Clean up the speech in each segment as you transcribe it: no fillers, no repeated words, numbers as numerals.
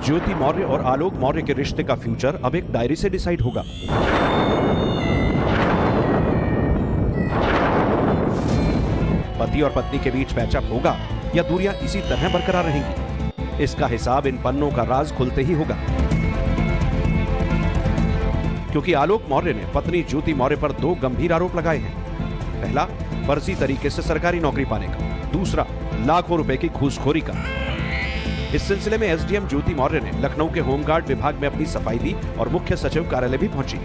ज्योति मौर्य और आलोक मौर्य के रिश्ते का फ्यूचर अब एक डायरी से डिसाइड होगा। पति और पत्नी के बीच पैचअप होगा या दूरियां इसी तरह बरकरार रहेंगी, इसका हिसाब इन पन्नों का राज खुलते ही होगा। क्योंकि आलोक मौर्य ने पत्नी ज्योति मौर्य पर 2 गंभीर आरोप लगाए हैं। पहला, फर्जी तरीके से सरकारी नौकरी पाने का, दूसरा लाखों रुपए की घूसखोरी का। इस सिलसिले में एसडीएम ज्योति मौर्य ने लखनऊ के होमगार्ड विभाग में अपनी सफाई दी और मुख्य सचिव कार्यालय भी पहुंची।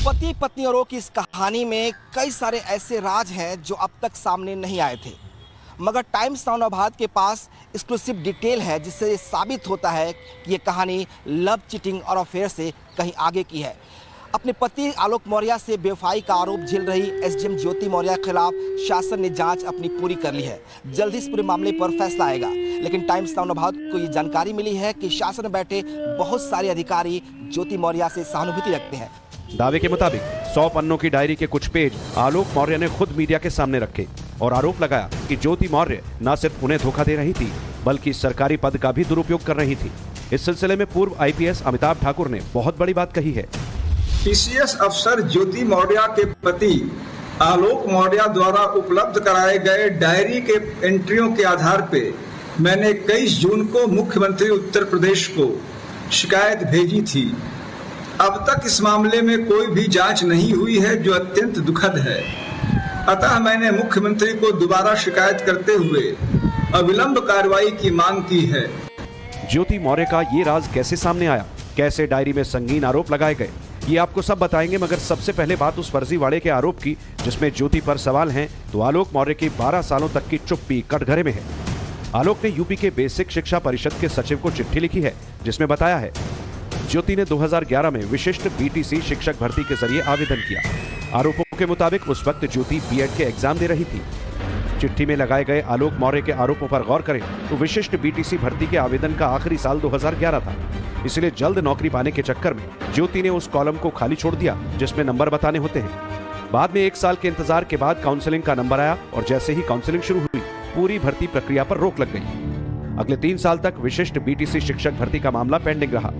पति पत्नियों की इस कहानी में कई सारे ऐसे राज हैं जो अब तक सामने नहीं आए थे, मगर टाइम्स नाउनाबाद के पास एक्सक्लूसिव डिटेल है जिससे साबित होता है कि ये कहानी लव, चीटिंग और अफेयर से कहीं आगे की है। अपने पति आलोक मौर्य से बेवफाई का आरोप झेल रही एसडीएम ज्योति मौर्य के खिलाफ शासन ने जांच अपनी पूरी कर ली है। जल्द ही इस पूरे मामले पर फैसला आएगा, लेकिन टाइम्स नाउनाबाद को ये जानकारी मिली है कि शासन में बैठे बहुत सारे अधिकारी ज्योति मौर्य से सहानुभूति रखते हैं। दावे के मुताबिक 100 पन्नों की डायरी के कुछ पेज आलोक मौर्य ने खुद मीडिया के सामने रखे और आरोप लगाया कि ज्योति मौर्य न सिर्फ उन्हें धोखा दे रही थी बल्कि सरकारी पद का भी दुरुपयोग कर रही थी। इस सिलसिले में पूर्व आईपीएस अमिताभ ठाकुर ने बहुत बड़ी बात कही है। पीसीएस अफसर ज्योति मौर्य के पति आलोक मौर्य द्वारा उपलब्ध कराए गए डायरी के एंट्रियों के आधार पे मैंने 21 जून को मुख्यमंत्री उत्तर प्रदेश को शिकायत भेजी थी। अब तक इस मामले में कोई भी जांच नहीं हुई है, जो अत्यंत दुखद है। अतः मैंने मुख्यमंत्री को दोबारा शिकायत करते हुए अविलंब कार्रवाई की मांग की है। ज्योति मौर्य का ये राज कैसे सामने आया, कैसे डायरी में संगीन आरोप लगाए गए, ये आपको सब बताएंगे। मगर सबसे पहले बात उस फर्जीवाड़े के आरोप की जिसमें ज्योति पर सवाल हैं, तो आलोक मौर्य की 12 सालों तक की चुप्पी कटघरे में है। आलोक ने यूपी के बेसिक शिक्षा परिषद के सचिव को चिट्ठी लिखी है जिसमें बताया है ज्योति ने 2011 में विशिष्ट बीटीसी शिक्षक भर्ती के जरिए आवेदन किया। आरोपों के मुताबिक उस वक्त ज्योति बीएड के एग्जाम दे रही थी। चिट्ठी में लगाए गए आलोक मौर्य के आरोपों पर गौर करें तो विशिष्ट बीटीसी भर्ती के आवेदन का आखिरी साल 2011 था। इसलिए जल्द नौकरी पाने के चक्कर में ज्योति ने उस कॉलम को खाली छोड़ दिया जिसमें नंबर बताने होते हैं। बाद में 1 साल के इंतजार के बाद काउंसलिंग का नंबर आया और जैसे ही काउंसलिंग शुरू हुई पूरी भर्ती प्रक्रिया पर रोक लग गई। अगले 3 साल तक विशिष्ट बीटीसी शिक्षक भर्ती का मामला पेंडिंग रहा।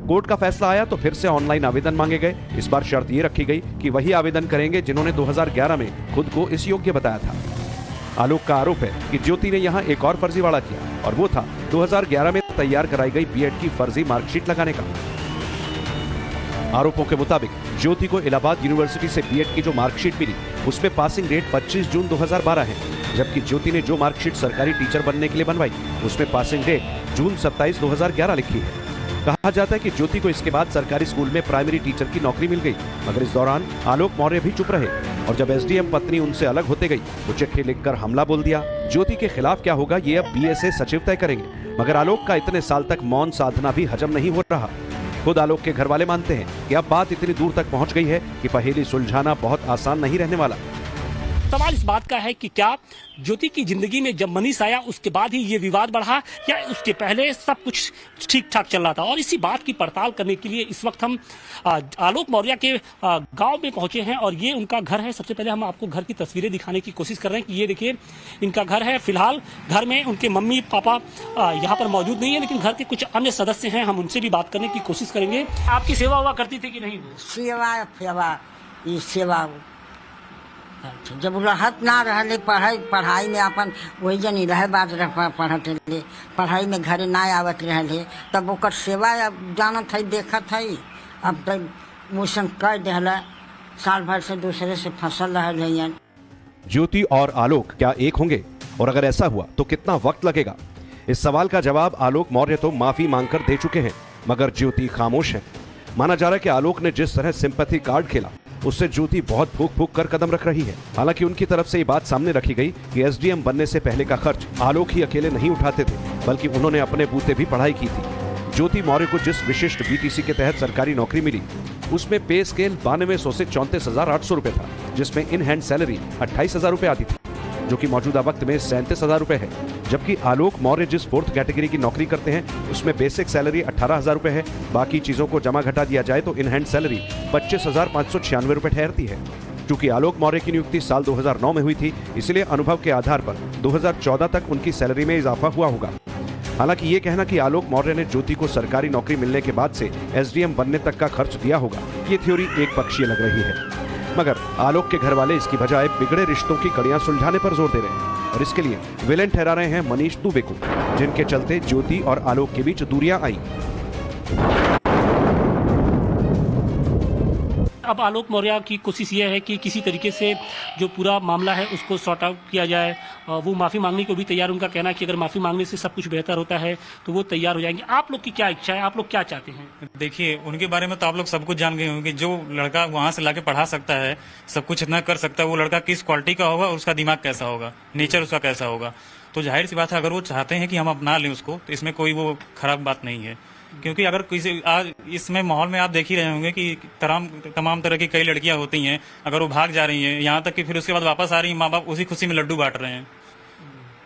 कोर्ट का फैसला आया तो फिर से ऑनलाइन आवेदन मांगे गए। इस बार शर्त ये रखी गई कि वही आवेदन करेंगे जिन्होंने 2011 में खुद को इस योग्य बताया था। आलोक का आरोप है कि ज्योति ने यहाँ एक और फर्जीवाड़ा किया और वो था 2011 में तैयार कराई गई बीएड की फर्जी मार्कशीट लगाने का। आरोपों के मुताबिक ज्योति को इलाहाबाद यूनिवर्सिटी से बीएड की जो मार्कशीट मिली उसमें पासिंग रेट 25 जून 2012 है, जबकि ज्योति ने जो मार्कशीट सरकारी टीचर बनने के लिए बनवाई उसमें पासिंग डेट जून 27, 2011 लिखी है। कहा जाता है कि ज्योति को इसके बाद सरकारी स्कूल में प्राइमरी टीचर की नौकरी मिल गई, मगर इस दौरान आलोक मौर्य भी चुप रहे और जब एसडीएम पत्नी उनसे अलग होते गई तो चिट्ठी लिखकर हमला बोल दिया। ज्योति के खिलाफ क्या होगा ये अब बीएसए सचिव तय करेंगे, मगर आलोक का इतने साल तक मौन साधना भी हजम नहीं हो रहा। खुद आलोक के घर वाले मानते हैं कि अब बात इतनी दूर तक पहुंच गई है कि पहेली सुलझाना बहुत आसान नहीं रहने वाला। सवाल इस बात का है कि क्या ज्योति की जिंदगी में जब मनीष आया उसके बाद ही ये विवाद बढ़ा या उसके पहले सब कुछ ठीक ठाक चल रहा था। और इसी बात की पड़ताल करने के लिए इस वक्त हम आलोक मौर्य के गांव में पहुंचे हैं और ये उनका घर है। सबसे पहले हम आपको घर की तस्वीरें दिखाने की कोशिश कर रहे हैं कि ये देखिए इनका घर है। फिलहाल घर में उनके मम्मी पापा यहाँ पर मौजूद नहीं है, लेकिन घर के कुछ अन्य सदस्य हैं, हम उनसे भी बात करने की कोशिश करेंगे। आपकी सेवा हुआ करती थी कि नहीं? सेवा जब रहत ना रहले पढ़ाई में अपन वही जनी रहे बात पढ़त रहे, पढ़ाई में घरे ना आवत रहे तब ओकर सेवा जानत है देखत है। अब तक मोशन कर दिला, साल भर से दूसरे से फसल रहे। ज्योति और आलोक क्या एक होंगे और अगर ऐसा हुआ तो कितना वक्त लगेगा? इस सवाल का जवाब आलोक मौर्य तो माफी मांगकर दे चुके हैं, मगर ज्योति खामोश है। माना जा रहा है कि आलोक ने जिस तरह सिंपैथी कार्ड खेला उससे ज्योति बहुत फूक फूक कर कदम रख रही है। हालांकि उनकी तरफ से ये बात सामने रखी गई कि एसडीएम बनने से पहले का खर्च आलोक ही अकेले नहीं उठाते थे, बल्कि उन्होंने अपने बूते भी पढ़ाई की थी। ज्योति मौर्य को जिस विशिष्ट बीटीसी के तहत सरकारी नौकरी मिली उसमें पे स्केल 9200 से 34,800 रुपए था, जिसमें इन हैंड सैलरी 28,000 रुपए आती थी, जो कि मौजूदा वक्त में 37,000 रुपए है। जबकि आलोक मौर्य जिस 4th कैटेगरी की नौकरी करते हैं उसमें बेसिक सैलरी 18,000 रुपए है। बाकी चीजों को जमा घटा दिया जाए तो इन हैंड सैलरी 25,596 रुपए ठहरती है। चूंकि आलोक मौर्य की नियुक्ति साल 2009 में हुई थी, इसलिए अनुभव के आधार पर 2014 तक उनकी सैलरी में इजाफा हुआ होगा। हालांकि ये कहना कि आलोक मौर्य ने ज्योति को सरकारी नौकरी मिलने के बाद से एसडीएम बनने तक का खर्च दिया होगा, ये थ्योरी एक पक्षीय लग रही है। मगर आलोक के घर वाले इसकी बजाय बिगड़े रिश्तों की कड़ियां सुलझाने पर जोर दे रहे हैं और इसके लिए विलेन ठहरा रहे हैं मनीष दुबे को, जिनके चलते ज्योति और आलोक के बीच दूरियां आई। अब आलोक मौर्य की कोशिश ये है कि किसी तरीके से जो पूरा मामला है उसको सॉर्ट आउट किया जाए। वो माफ़ी मांगने को भी तैयार, उनका कहना है कि अगर माफ़ी मांगने से सब कुछ बेहतर होता है तो वो तैयार हो जाएंगे। आप लोग की क्या इच्छा है, आप लोग क्या चाहते हैं? देखिए, उनके बारे में तो आप लोग सब कुछ जान गए होंगे। जो लड़का वहाँ से लाके पढ़ा सकता है, सब कुछ इतना कर सकता है, वो लड़का किस क्वालिटी का होगा, उसका दिमाग कैसा होगा, नेचर उसका कैसा होगा। तो जाहिर सी बात है, अगर वो चाहते हैं कि हम अपना लें उसको, तो इसमें कोई वो खराब बात नहीं है। क्योंकि अगर किसी आज इसमें माहौल में आप देख ही रहे होंगे कि तमाम तरह की कई लड़कियां होती हैं, अगर वो भाग जा रही हैं, यहाँ तक कि फिर उसके बाद वापस आ रही हैं, माँ बाप उसी खुशी में लड्डू बांट रहे हैं।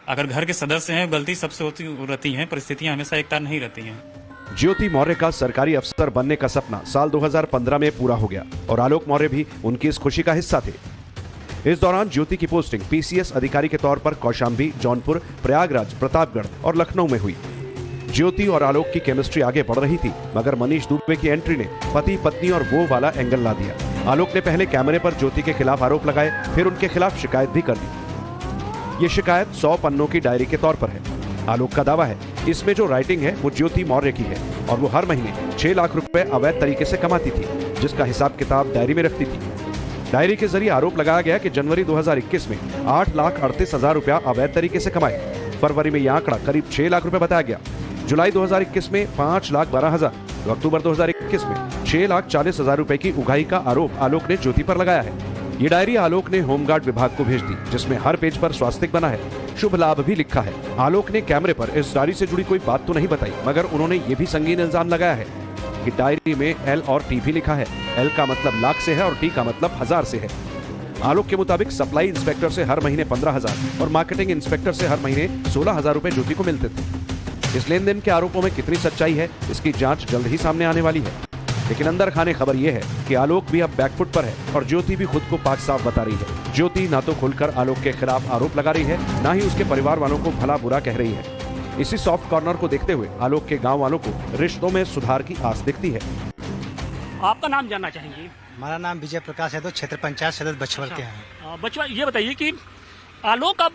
अगर घर के सदस्य हैं, गलती सबसे होती रहती हैं, परिस्थितियां हमेशा एक तार नहीं रहती हैं। ज्योति मौर्य का सरकारी अफसर बनने का सपना साल 2015 में पूरा हो गया और आलोक मौर्य भी उनकी इस खुशी का हिस्सा थे। इस दौरान ज्योति की पोस्टिंग पीसीएस अधिकारी के तौर पर कौशाम्बी, जौनपुर, प्रयागराज, प्रतापगढ़ और लखनऊ में हुई। ज्योति और आलोक की केमिस्ट्री आगे बढ़ रही थी, मगर मनीष दुबे की एंट्री ने पति पत्नी और वो वाला एंगल ला दिया। आलोक ने पहले कैमरे पर ज्योति के खिलाफ आरोप लगाए, फिर उनके खिलाफ शिकायत भी कर दी। ये शिकायत 100 पन्नों की डायरी के तौर पर है। आलोक का दावा है इसमें जो राइटिंग है वो ज्योति मौर्य की है और वो हर महीने 6 लाख रुपए अवैध तरीके से कमाती थी, जिसका हिसाब किताब डायरी में रखती थी। डायरी के जरिए आरोप लगाया गया कि जनवरी 2021 में 8,38,000 रुपया अवैध तरीके से कमाए। फरवरी में यह आंकड़ा करीब 6 लाख रुपए बताया गया। जुलाई 2021 में 5,12,000, तो अक्टूबर 2021 में 6,40,000 रुपए की उगाही का आरोप आलोक ने ज्योति पर लगाया है। ये डायरी आलोक ने होमगार्ड विभाग को भेज दी, जिसमें हर पेज पर स्वास्तिक बना है, शुभ लाभ भी लिखा है। आलोक ने कैमरे पर इस डायरी से जुड़ी कोई बात तो नहीं बताई, मगर उन्होंने ये भी संगीन इल्जाम लगाया है कि डायरी में एल और टी भी लिखा है। एल का मतलब लाख से है और टी का मतलब 1000 से है। आलोक के मुताबिक सप्लाई इंस्पेक्टर से हर महीने 15,000 और मार्केटिंग इंस्पेक्टर से हर महीने 16,000 रुपए ज्योति को मिलते थे। इस लेन देन के आरोपों में कितनी सच्चाई है, इसकी जांच जल्द ही सामने आने वाली है। लेकिन अंदर खाने खबर यह है कि आलोक भी अब बैकफुट पर है और ज्योति भी खुद को पाक साफ बता रही है। ज्योति ना तो खुलकर आलोक के खिलाफ आरोप लगा रही है, ना ही उसके परिवार वालों को भला बुरा कह रही है। इसी सॉफ्ट कॉर्नर को देखते हुए आलोक के गाँव वालों को रिश्तों में सुधार की आस दिखती है। आपका नाम जानना चाहेंगे? हमारा नाम विजय प्रकाश है, तो क्षेत्र पंचायत सदस्य बछवर के हैं। बचवा, ये बताइए कि आलोक अब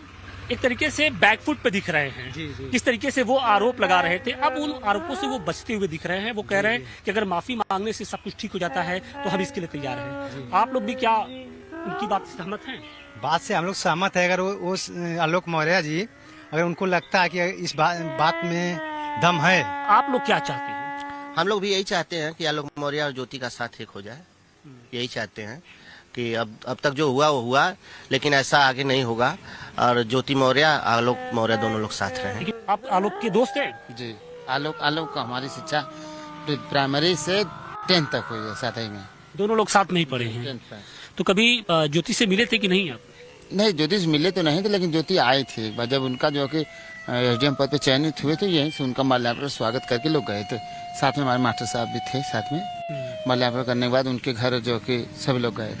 एक तरीके से बैकफुट पे दिख रहे हैं। जिस तरीके से वो आरोप लगा रहे थे, अब उन आरोपों से वो बचते हुए दिख रहे हैं। वो कह रहे हैं कि अगर माफी मांगने से सब कुछ ठीक हो जाता है तो हम इसके लिए तैयार हैं। आप लोग भी क्या उनकी बात से सहमत हैं? बात से हम लोग सहमत है। अगर वो आलोक मौर्य जी, अगर उनको लगता है कि इस बात में दम है। आप लोग क्या चाहते हैं? हम लोग भी यही चाहते हैं कि आलोक मौर्य और ज्योति का साथ एक हो जाए। यही चाहते हैं कि अब तक जो हुआ वो हुआ, लेकिन ऐसा आगे नहीं होगा और ज्योति मौर्य, आलोक मौर्य दोनों लोग साथ रहे। आप आलोक के दोस्त हैं? जी, आलोक का हमारी शिक्षा प्राइमरी से 10th तक हुई है साथ ही में। दोनों लोग साथ नहीं पढ़े हैं। तो कभी ज्योति से मिले थे कि नहीं आप? नहीं, ज्योति से मिले तो नहीं थे, लेकिन ज्योति आई थी एक बार जब उनका जो कि एसडीएम पद पे चयनित हुए थे। यहीं से उनका माल्यार्पण स्वागत करके लोग गए थे। साथ में हमारे मास्टर साहब भी थे साथ में। माल्यार्पण करने के बाद उनके घर जो कि सभी लोग गए थे।